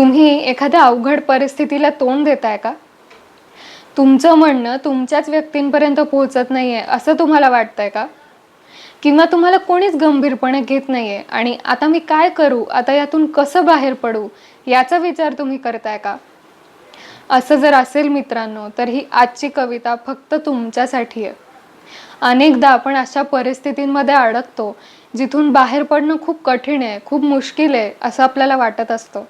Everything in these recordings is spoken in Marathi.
तुम्ही एखाद्या अवघड परिस्थितीला तोंड देताय का? तुमचं म्हणणं तुमच्याच व्यक्तींपर्यंत पोहोचत नाहीये असं तुम्हाला वाटतंय का? किंवा तुम्हाला कोणीच गंभीरपणे घेत नाहीये आणि आता मी काय करू? आता यातून कसं बाहेर पडू? याचा विचार तुम्ही करताय का? असं जर असेल मित्रांनो, तर ही आजची कविता फक्त तुमच्यासाठी आहे. अनेकदा आपण अशा परिस्थितींमध्ये अडकतो, जिथून बाहेर पडणं खूप कठीण आहे, खूप मुश्किल आहे असं आपल्याला वाटत असतं.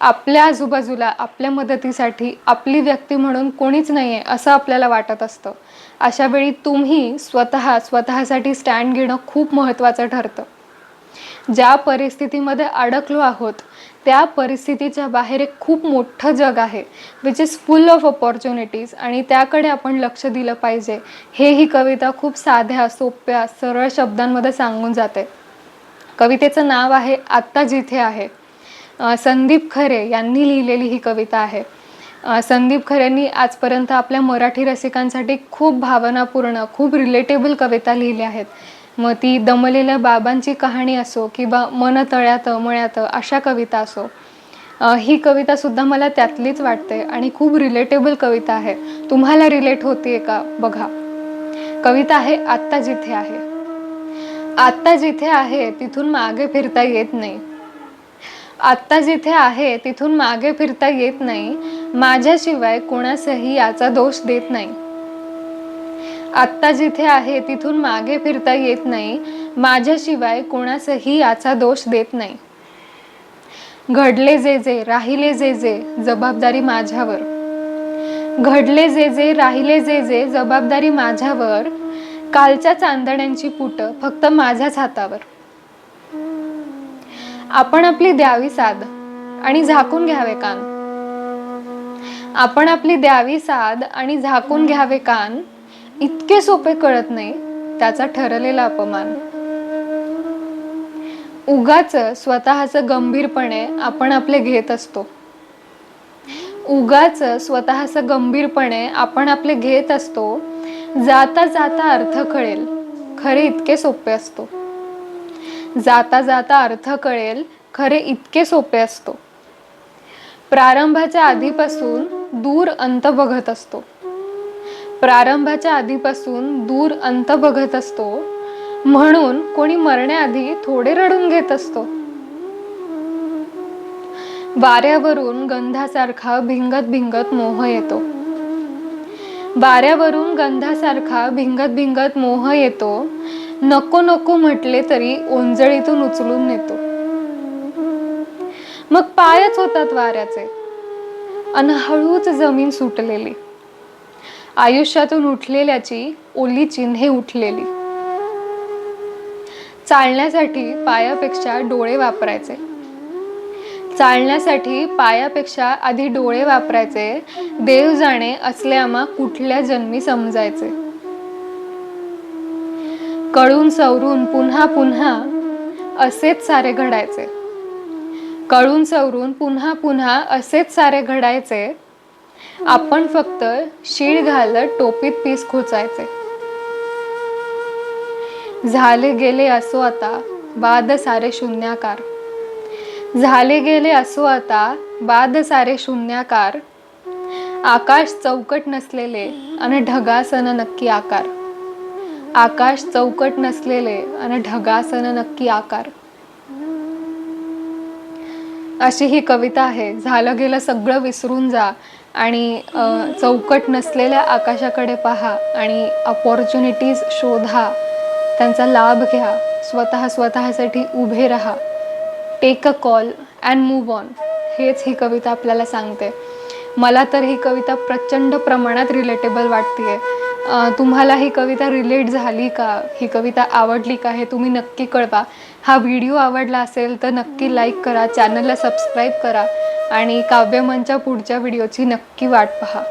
आपल्या आजूबाजूला आपल्या मदतीसाठी आपली व्यक्ती म्हणून कोणीच नाहीये असं आपल्याला वाटत असतं. अशा वेळी तुम्ही स्वतःसाठी स्टँड घेणं खूप महत्त्वाचं ठरतं. ज्या परिस्थितीमध्ये अडकलो आहोत, त्या परिस्थितीच्या बाहेर एक खूप मोठं जग आहे, which is full of opportunities आणि त्याकडे आपण लक्ष दिलं पाहिजे. हे ही कविता खूप साध्या, सोप्या, सरळ शब्दांमध्ये सांगून जाते. कवितेचं नाव आहे आत्ता जिथे आहे. संदीप खरे यांनी लिहिलेली ही कविता आहे. संदीप खरेंनी आजपर्यंत आपल्या मराठी रसिकांसाठी खूप भावनापूर्ण, खूप रिलेटेबल कविता लिहिल्या आहेत. मग ती दमलेल्या बाबांची कहाणी असो किंवा मन तळ्यात मळ्यात अशा कविता असो, ही कवितासुद्धा मला त्यातलीच वाटते आणि खूप रिलेटेबल कविता आहे. तुम्हाला रिलेट होतीये का बघा. कविता आहे आत्ता जिथे आहे. आत्ता जिथे आहे तिथून मागे फिरता येत नाही. आत्ता जिथे आहे तिथून मागे फिरता येत नाही. माझ्याशिवाय कोणासही याचा दोष देत नाही. आत्ता जिथे आहे तिथून मागे फिरता येत नाही. माझ्याशिवाय कोणासही याचा दोष देत नाही. घडले जे राहिले जे जबाबदारी माझ्यावर. घडले जे राहिले जे जबाबदारी माझ्यावर. कालच्या चांदण्यांची पुटं फक्त माझ्याच हातावर. आपण आपली द्यावी साद आणि झाकून घ्यावे कान. आपण आपली द्यावी साद आणि झाकून घ्यावे कान. इतके सोपे कळत नाही त्याचा ठरलेला अपमान. उगाच स्वतःचं गंभीरपणे आपण आपले घेत असतो. उगाच स्वतःचं गंभीरपणे आपण आपले घेत असतो. जाता जाता अर्थ कळेल खरे इतके सोपे असतो. जाता जाता अर्थ कळेल खरे इतके सोपे असतो. प्रारंभाच्या आधीपासून दूर अंत बघत असतो. प्रारंभाच्या आधीपासून दूर अंत बघत असतो. म्हणून कोणी मरण्याआधी थोडे रडून घेत असतो. वाऱ्यावरून गंधासारखा भिंगत भिंगत मोह येतो. वाऱ्यावरून गंधासारखा भिंगत भिंगत मोह येतो. नको नको म्हटले तरी ओंजळीतून उचलून नेतो. मग पायच होतात वाऱ्याचे अन हळूच जमीन सुटलेली. आयुष्यातून उठलेल्याची ओली चिन्हे उठलेली. चालण्यासाठी पायापेक्षा डोळे वापरायचे. चालण्यासाठी पायापेक्षा आधी डोळे वापरायचे. देव जाणे असले आम्हा कुठल्या जन्मी समजायचे. कळून सवरून पुन्हा पुन्हा असेच सारे घडायचे. कळून सवरून पुन्हा पुन्हा असेच सारे घडायचे. आपण फक्त शीळ घालत टोपीत पीस खोचायचे. झाले गेले असो आता बाद सारे शून्याकार. झाले गेले असो आता बाद सारे शून्याकार. आकाश चौकट नसलेले अन ढगासन नक्की आकार. आकाश चौकट नसलेले अन ढगासन नक्की आकार. अशी ही कविता आहे. झालं गेलं सगळं विसरून जा आणि चौकट नसलेल्या आकाशाकडे पहा आणि अपॉर्च्युनिटीज शोधा, त्यांचा लाभ घ्या, स्वतःसाठी उभे राहा. Take a call and move on. हेच ही कविता आपल्याला सांगते. मला तर ही कविता प्रचंड प्रमाणात रिलेटेबल वाटतेय. तुम्हाला ही कविता रिलेट झाली का? ही कविता आवडली का? हे तुम्ही नक्की कळवा. हा व्हिडिओ आवडला असेल तर नक्की लाईक करा, चॅनलला सबस्क्राईब करा आणि काव्यमनच्या पुढच्या व्हिडिओची नक्की वाट पहा.